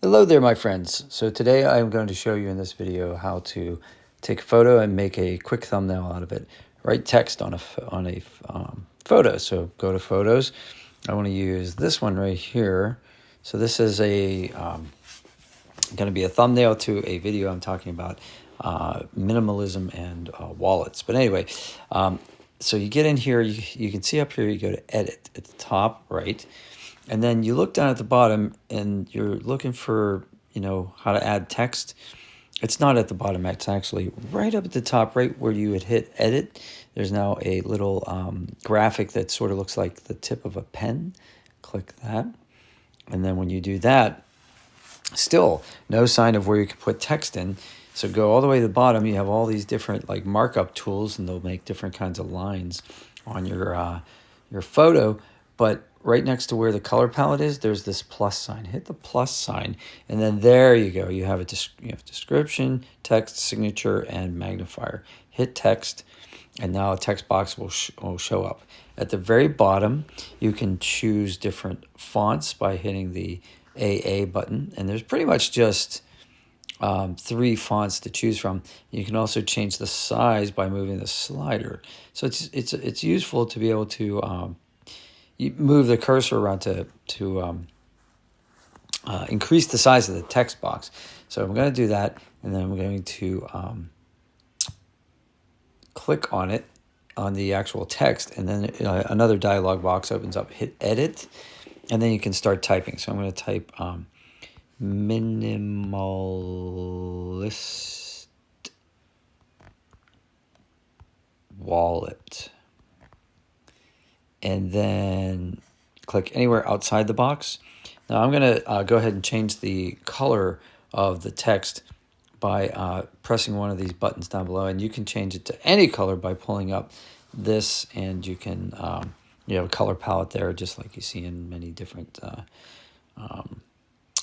Hello there, my friends. So today I'm going to show you in this video how to take a photo and make a quick thumbnail out of it. Write text on a photo. So go to Photos. I want to use this one right here. So this is going to be a thumbnail to a video I'm talking about minimalism and wallets. But anyway, so you get in here. You can see up here. You go to Edit at the top right. And then you look down at the bottom and you're looking for, how to add text. It's not at the bottom. It's actually right up at the top, right where you would hit edit. There's now a little graphic that sort of looks like the tip of a pen. Click that. And then when you do that, still no sign of where you can put text in. So go all the way to the bottom. You have all these different like markup tools, and they'll make different kinds of lines on your photo. But right next to where the color palette is, there's this plus sign. Hit the plus sign, and then there you go. You have you have description, text, signature, and magnifier. Hit text, and now a text box will show up. At the very bottom, you can choose different fonts by hitting the AA button, and there's pretty much just 3 fonts to choose from. You can also change the size by moving the slider. So it's useful to be able to you move the cursor around to increase the size of the text box. So I'm going to do that, and then I'm going to click on it, on the actual text, and then another dialog box opens up. Hit edit, and then you can start typing. So I'm going to type minimalist wallet, and then click anywhere outside the box. Now I'm going to go ahead and change the color of the text by pressing one of these buttons down below, and you can change it to any color by pulling up this, and you can you have a color palette there just like you see in many different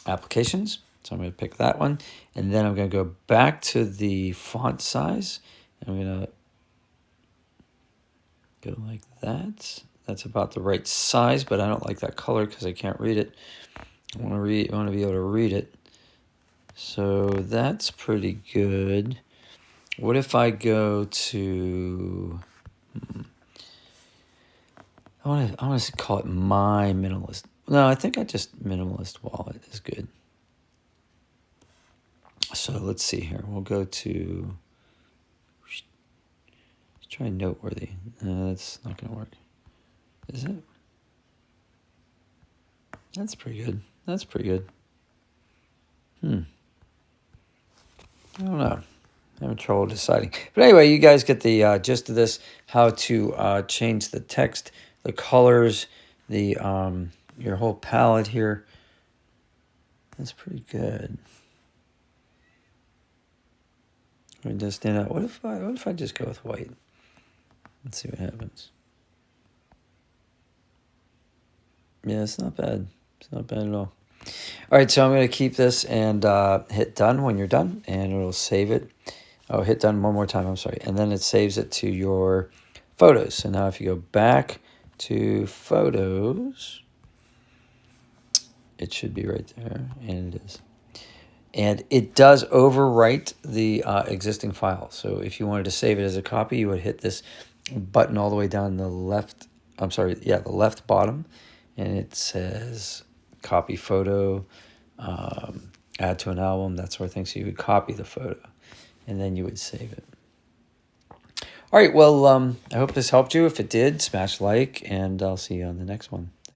applications. So I'm going to pick that one, and then I'm going to go back to the font size, and I'm going to go like that. That's about the right size, but I don't like that color because I can't read it. I want to be able to read it. So that's pretty good. What if I go to I want to call it my minimalist. No, I think minimalist wallet is good. So let's see here. We'll go to let's try noteworthy. No, that's not going to work. Is it? That's pretty good. That's pretty good. I don't know. I'm having trouble deciding. But anyway, you guys get the gist of this, how to change the text, the colors, the your whole palette here. That's pretty good. Let me just stand out. What if I just go with white? Let's see what happens. Yeah, it's not bad. It's not bad at all. All right, so I'm going to keep this and hit done when you're done, and it'll save it. Oh, hit done one more time, I'm sorry. And then it saves it to your photos. So now if you go back to Photos, it should be right there, and it is. And it does overwrite the existing file. So if you wanted to save it as a copy, you would hit this button all the way down the left, the left bottom, and it says copy photo, add to an album, that sort of thing. So you would copy the photo, and then you would save it. All right, well, I hope this helped you. If it did, smash like, and I'll see you on the next one.